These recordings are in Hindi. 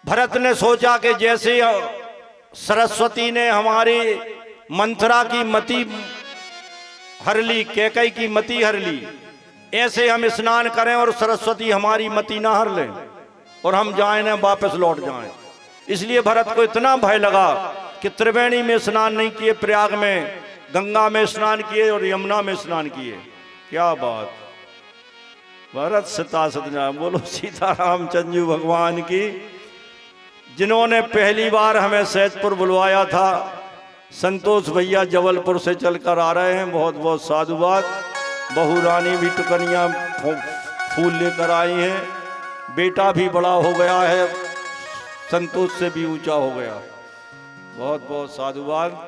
भरत ने सोचा कि जैसे सरस्वती ने हमारी मंथरा की मति हर ली, कैकई की मति हर ली, ऐसे हम स्नान करें और सरस्वती हमारी मति ना हर लें और हम जाएं ना वापस लौट जाएं। इसलिए भरत को इतना भय लगा कि त्रिवेणी में स्नान नहीं किए, प्रयाग में, गंगा में स्नान किए और यमुना में स्नान किए। क्या बात, भरत सीता सतना, बोलो सीताराम चंद्र भगवान की। जिन्होंने पहली बार हमें सैदपुर बुलवाया था, संतोष भैया जबलपुर से चलकर आ रहे हैं, बहुत बहुत साधुवाद। बहू रानी भी टुकनिया फूल लेकर आई हैं, बेटा भी बड़ा हो गया है, संतोष से भी ऊंचा हो गया, बहुत बहुत साधुवाद।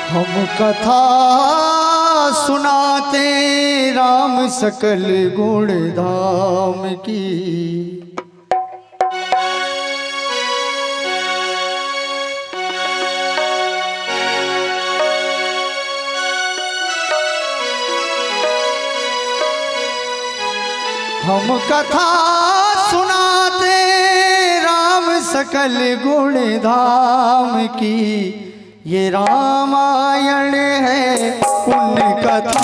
हम कथा सुनाते राम सकल गुण धाम की। हम कथा सुनाते राम सकल गुण धाम की। ये रामायण है पुण्य कथा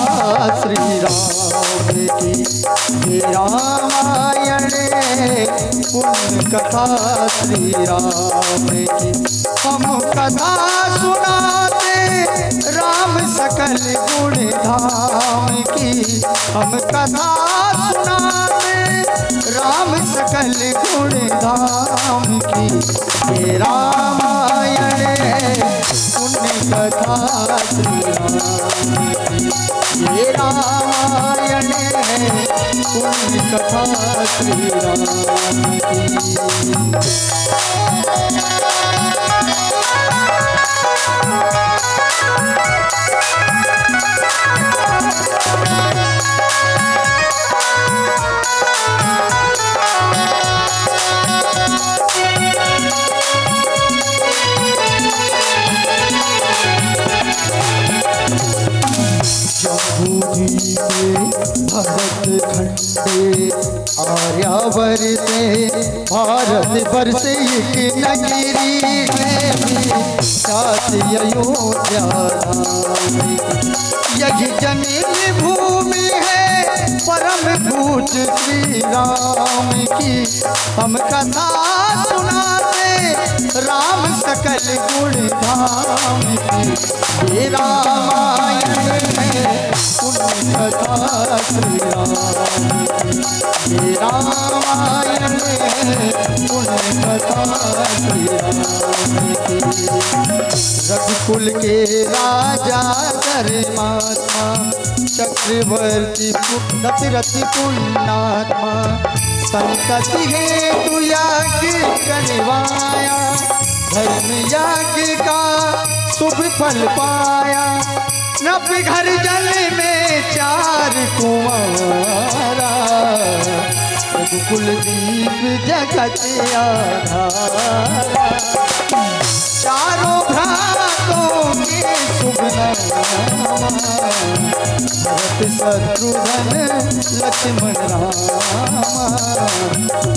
श्री राम की। ये रामायण है पुण्य कथा श्री राम की। हम कथा सुनाते राम सकल गुण धाम की। हम कथा सुनाते राम सकल गुण धाम की। ये रामायण है पुण्य कथा श्री राम की। ये रामायण है पुण्य कथा श्री राम की। भरत खंडे आर्यावर से भारत वर्ष एक नगरी में साथ अयोध्या यही जमीन भूमि है परम पूज श्री राम की। हम कथा सुनाते राम सकल गुण धाम की। ये रामायण है पुण्य कथा श्री राम की। ये रामायण है पुण्य कथा श्री राम की। रघुकुल के राजा धर्मात्मा चक्रवर्ती दशरथ पुण्यात्मा संतति हेतु यज्ञ करवाया। धर्म यज्ञ का शुभ फल पाया। नभ घर जल में चार कुमारा। रघुकुल दीप जगत आधारा। चारों भ्रातों के शुभ नामा। भरत शत्रुघ्न लक्ष्मण रामा।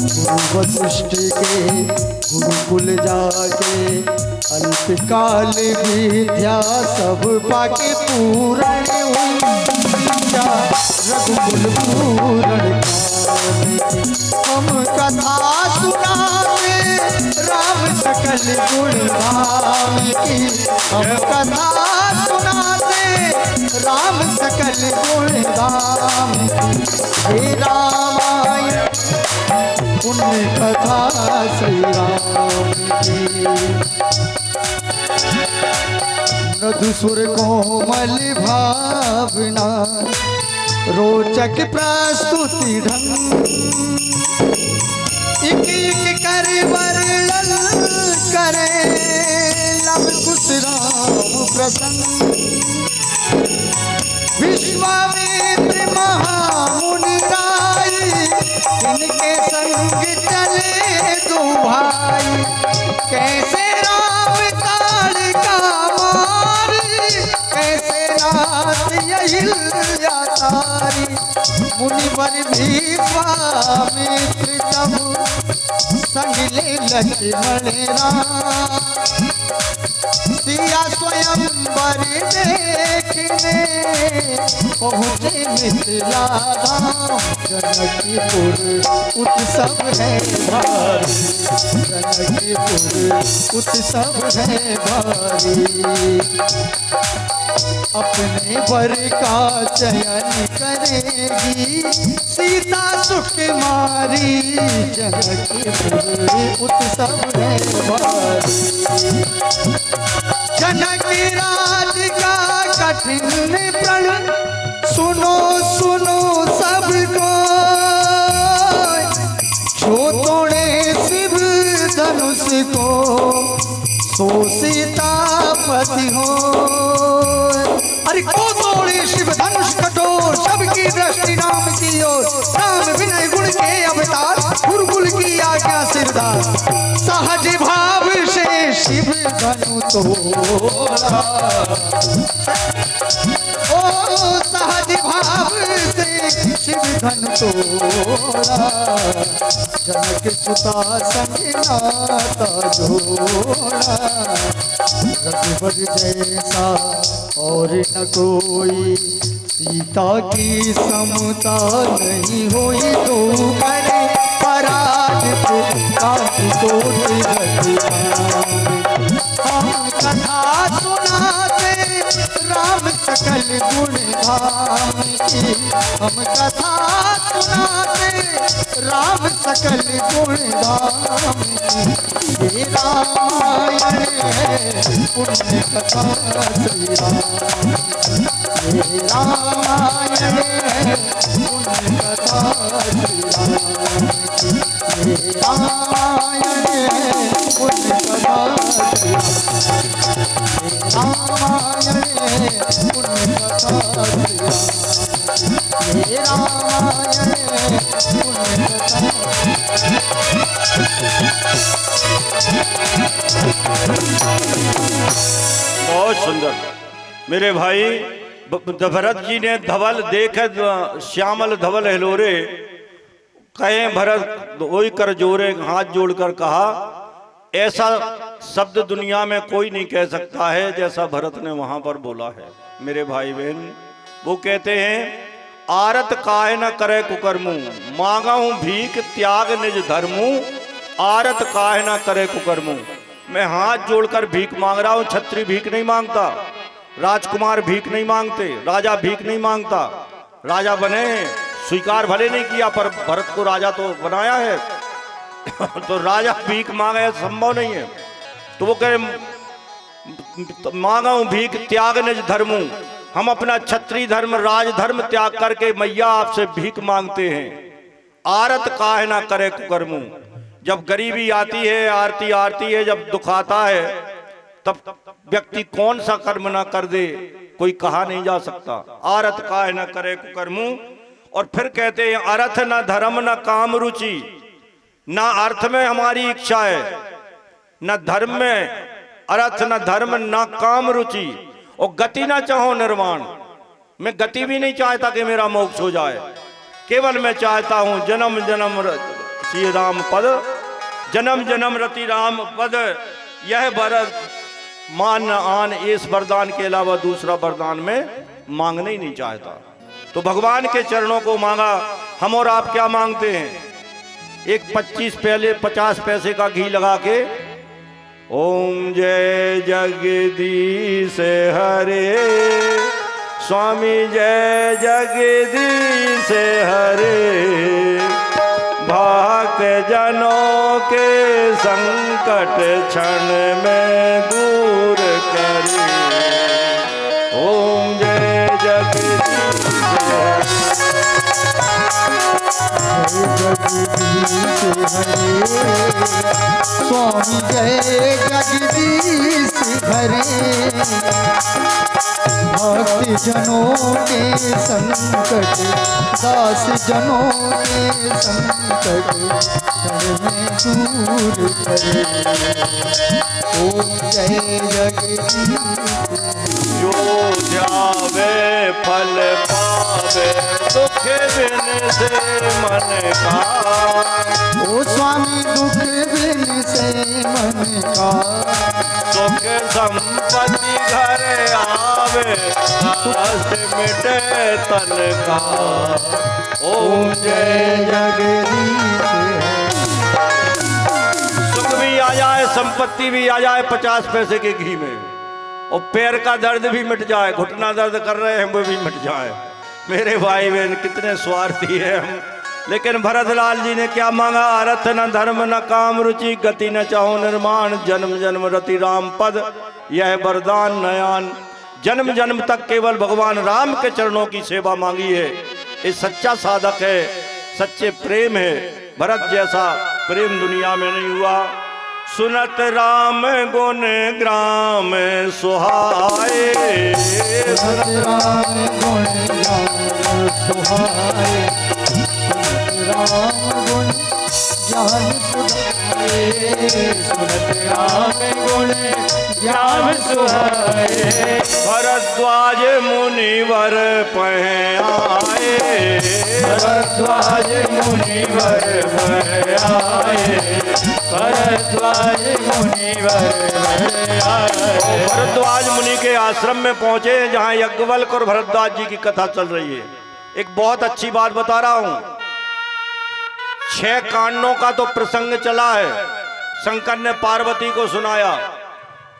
गुरु वशिष्ठ के गुरुकुल जाके अल्पकाल विद्या सब पाके पूर्ण हुई। रघुकुल पूर्ण हम कथा सुनाते राम सकल गुण धाम की। हम कथा सुनाते राम सकल गुण धाम की। हे रामायण पुण्य कथा श्री राम की। मधुसुर कोमल भावना रोचक प्रस्तुति ढंग। एक एक कर वर्णन करे लव कुश राम प्रसंग। विश्वामित्र महामुनि राय इनके संग चले क्यों भाई, कैसे राम काल का मार, कैसे नाथ अहिल्या तारी। मुनिवर विश्वामित्र तब संग ले लक्ष्मण राम, सिया स्वयंवर देखने पहुँचे मिथिला धाम। जनकपुर उत्सव है भारी, जनकपुर उत्सव है भारी। अपने वर का चयन करेगी सीता सुकुमारी, जनकपुर उत्सव है भारी। जनक राज का कठिन प्रण सुनो सुनो सबको, जो तोड़े शिव धनुष को सो सीतापति हो। अरे को तोड़े शिव धनुष कठोर, सबकी दृष्टि राम की ओर। राम विनय गुण के अवतार, गुरुकुल की आज्ञा सिरदार। सहज भाव से शिव धनु तोड़ा, ओ सहज भाव से शिव धनु तोड़ा। जनक सुता संग नाता जोड़ा, रघुवर जैसा और न कोई, सीता की समता नहीं हुई। तो करे पराजित काफी कोटि हम कथा सुनाते राम सकल गुण धाम की। हम कथा सुनाते राम सकल गुण धाम की। ये रामायण है पुण्य कथा श्री राम, ये रामायण है पुण्य कथा श्री राम, ये रामायण है पुण्य कथा श्री राम, ये रामायण है पुण्य कथा श्री राम, ये रामायण है पुण्य कथा। बहुत सुंदर मेरे भाई। भरत जी ने धवल देखे श्यामल धवल हिलोरे, कहे भरत वही कर जोरे, हाथ जोड़कर कहा ऐसा शब्द दुनिया में कोई नहीं कह सकता है जैसा भरत ने वहां पर बोला है। मेरे भाई बहन वो कहते हैं आरत काहे न करे कुकर्मू, मांगा हूं भीख त्याग निज धर्मू। आरत काहे न करे कुकर्मू, मैं हाथ जोड़कर भीख मांग रहा हूं। छत्री भीख नहीं मांगता, राजकुमार भीख नहीं मांगते, राजा भीख नहीं मांगता। राजा बने स्वीकार भले नहीं किया पर भरत को राजा तो बनाया है तो राजा भीख मांगे संभव नहीं है। तो वो कहे मांगा हूं भीख त्याग निज धर्मू, हम अपना क्षत्रिय धर्म राज धर्म त्याग करके मैया आपसे भीख मांगते हैं। आरत काहे ना करे कुकर्मू, जब गरीबी आती है आरती आरती है, जब दुख आता है तब व्यक्ति कौन सा कर्म ना कर दे कोई कहा नहीं जा सकता। आरत काहे ना करे कुकर्मू। और फिर कहते हैं अर्थ न धर्म न काम रुचि, ना अर्थ में हमारी इच्छा है न धर्म में, अर्थ न धर्म न काम रुचि, और गति ना चाहो निर्वाण। मैं गति भी नहीं चाहता कि मेरा मोक्ष हो जाए, केवल मैं चाहता हूं जन्म जन्म श्री राम पद, जन्म जन्म रति राम पद। यह वरद मान आन, इस वरदान के अलावा दूसरा वरदान में मांगने ही नहीं चाहता। तो भगवान के चरणों को मांगा। हम और आप क्या मांगते हैं? एक 50 पैसे का घी लगा के ओम जय जगदीश हरे, स्वामी जय जगदीश हरे, भक्त जनों के संकट क्षण में दूर करे। ओम जय जगदीश जगदीश हरे, स्वामी जय जगदीश हरे। भक्त जनों के संकट, दास जनों के संकट क्षण में दूर करे। ओम जय जगदीश। जो जावे फल पावे, दुख बिन से मन का। ओ स्वामी दुख बिन से मन का, सुख संपत्ति घर आवे, आस मिटे तन का। ओम जय जगदीश हरे। सुख भी आ जाए, संपत्ति भी आ जाए 50 पैसे के घी में, और पैर का दर्द भी मिट जाए, घुटना दर्द कर रहे हैं वो भी मिट जाए। मेरे भाई बहन कितने स्वार्थी हैं हम। लेकिन भरतलाल जी ने क्या मांगा? अर्थ न धर्म न काम रुचि, गति न चाहो निर्माण, जन्म जन्म रति राम पद, यह वरदान नयान। जन्म जन्म तक केवल भगवान राम के चरणों की सेवा मांगी है। ये सच्चा साधक है, सच्चे प्रेम है। भरत जैसा प्रेम दुनिया में नहीं हुआ। सुनत राम गुण ग्राम सुहाए, सुनत राम गुण ज्ञान सुहाए, सुनत राम गुण ज्ञान सुहाए, सुनत राम गुण ज्ञान सुहाए। भरद्वाज मुनिवर पह आए, भरद्वाज मुनिवर भर आए, भरद्वाज मुनिवर भर आए। भरद्वाज मुनि के आश्रम में पहुंचे जहां यज्ञवल्क और भरद्वाज जी की कथा चल रही है। एक बहुत अच्छी बात बता रहा हूं। 6 कांडों का तो प्रसंग चला है। शंकर ने पार्वती को सुनाया,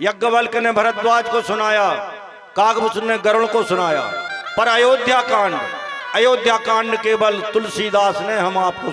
यज्ञवल्क ने भरद्वाज को सुनाया, काकभूषण ने गरुड़ को सुनाया। पर अयोध्या कांड केवल तुलसीदास ने हम आपको